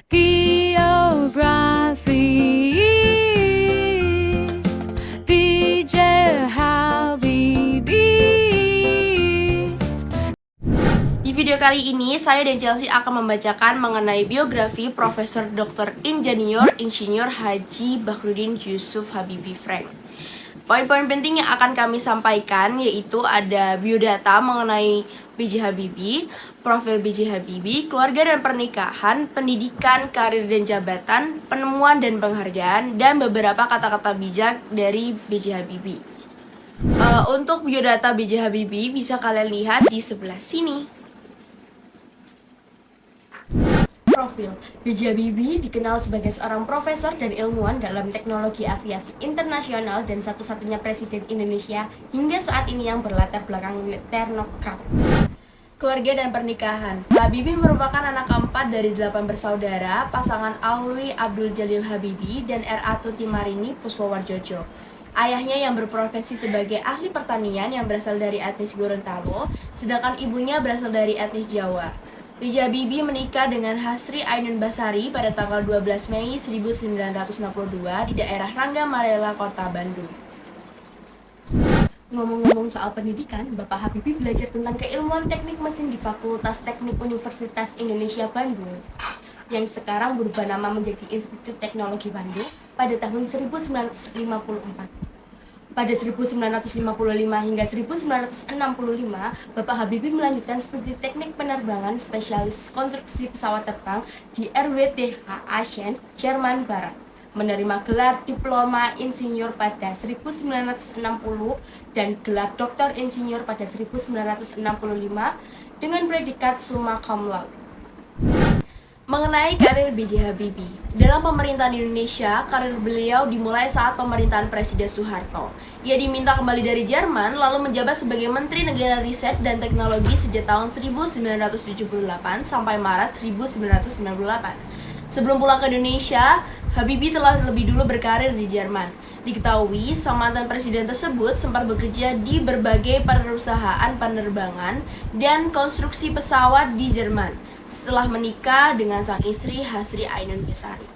Geografi BJ Habibie. Di video kali ini, saya dan Chelsea akan membacakan mengenai biografi Profesor Dr. Insinyur Haji Bakhrudin Yusuf Habibie Frank. Poin-poin penting yang akan kami sampaikan yaitu ada biodata mengenai B.J. Habibie, profil B.J. Habibie, keluarga dan pernikahan, pendidikan, karir dan jabatan, penemuan dan penghargaan, dan beberapa kata-kata bijak dari B.J. Habibie. Untuk biodata B.J. Habibie bisa kalian lihat di sebelah sini. Profil B.J. Habibie dikenal sebagai seorang profesor dan ilmuwan dalam teknologi aviasi internasional dan satu-satunya presiden Indonesia hingga saat ini yang berlatar belakang teknokrat. Keluarga dan pernikahan. Habibie merupakan anak keempat dari 8 bersaudara, pasangan Alwi Abdul Jalil Habibie dan R.A. Tuti Marini Puspawarjojo. Ayahnya yang berprofesi sebagai ahli pertanian yang berasal dari etnis Gorontalo, sedangkan ibunya berasal dari etnis Jawa. B.J. Habibie menikah dengan Hasri Ainun Basari pada tanggal 12 Mei 1962 di daerah Rangga Marela, Kota Bandung. Ngomong-ngomong soal pendidikan, Bapak Habibie belajar tentang keilmuan teknik mesin di Fakultas Teknik Universitas Indonesia Bandung, yang sekarang berubah nama menjadi Institut Teknologi Bandung pada tahun 1954. Pada 1955 hingga 1965, Bapak Habibie melanjutkan studi teknik penerbangan spesialis konstruksi pesawat terbang di RWTH Aachen, Jerman Barat. Menerima gelar Diploma Insinyur pada 1960 dan gelar Doktor Insinyur pada 1965 dengan predikat summa cum laude. Mengenai karir B.J. Habibie, dalam pemerintahan Indonesia, karir beliau dimulai saat pemerintahan Presiden Soeharto. Ia diminta kembali dari Jerman, lalu menjabat sebagai Menteri Negara Riset dan Teknologi sejak tahun 1978 sampai Maret 1998. Sebelum pulang ke Indonesia, Habibie telah lebih dulu berkarir di Jerman. Diketahui, sang mantan presiden tersebut sempat bekerja di berbagai perusahaan penerbangan dan konstruksi pesawat di Jerman setelah menikah dengan sang istri Hasri Ainun Basari.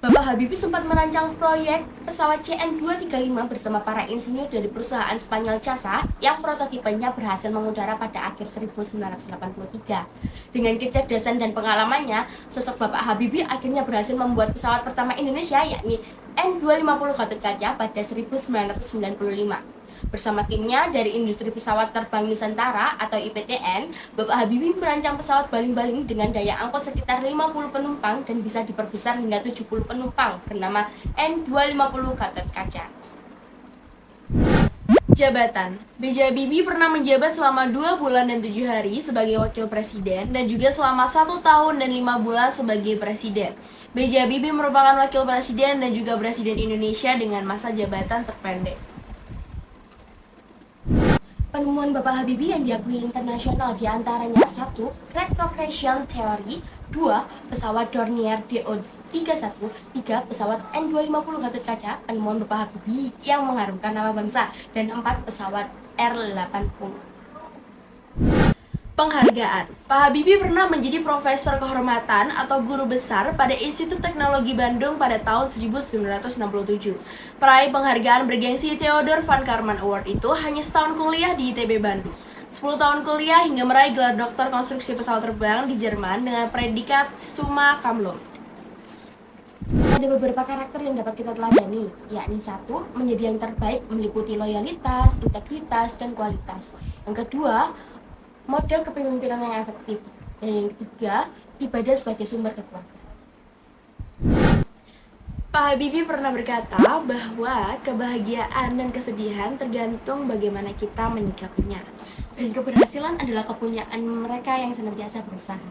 Bapak Habibie sempat merancang proyek pesawat CN235 bersama para insinyur dari perusahaan Spanyol CASA yang prototipenya berhasil mengudara pada akhir 1983. Dengan kecerdasan dan pengalamannya, sosok Bapak Habibie akhirnya berhasil membuat pesawat pertama Indonesia yakni N250 Gatot-Kaca pada 1995. Bersama timnya dari industri pesawat terbang Nusantara atau IPTN, Bapak Habibie merancang pesawat baling-baling dengan daya angkut sekitar 50 penumpang dan bisa diperbesar hingga 70 penumpang bernama N250 Gatot-Kaca. Jabatan. B.J. Habibie pernah menjabat selama 2 bulan dan 7 hari sebagai wakil presiden dan juga selama 1 tahun dan 5 bulan sebagai presiden. B.J. Habibie merupakan wakil presiden dan juga presiden Indonesia dengan masa jabatan terpendek. Penemuan Bapak Habibie yang diakui internasional diantaranya 1. Crack Progression Theory, 2. Pesawat Dornier DO-31, 3. Pesawat N250 Gatot-Kaca, penemuan Bapak Habibie yang mengharumkan nama bangsa, dan 4. Pesawat R-80. Penghargaan. Pak Habibie pernah menjadi profesor kehormatan atau guru besar pada Institut Teknologi Bandung pada tahun 1967. Peraih penghargaan bergengsi Theodor van Karman Award itu hanya setahun kuliah di ITB Bandung. 10 tahun kuliah hingga meraih gelar doktor konstruksi pesawat terbang di Jerman dengan predikat summa cum laude. Ada beberapa karakter yang dapat kita teladani, yakni 1. Menjadi yang terbaik meliputi loyalitas, integritas, dan kualitas. Yang kedua, model kepemimpinan yang efektif. Dan yang ketiga, ibadah sebagai sumber kekuatan. Pak Habibie pernah berkata bahwa kebahagiaan dan kesedihan tergantung bagaimana kita menyikapinya. Dan keberhasilan adalah kepunyaan mereka yang senantiasa berusaha.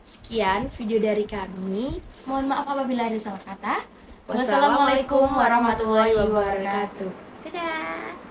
Sekian video dari kami. Mohon maaf apabila ada salah kata. Wassalamualaikum warahmatullahi wabarakatuh. Dadah.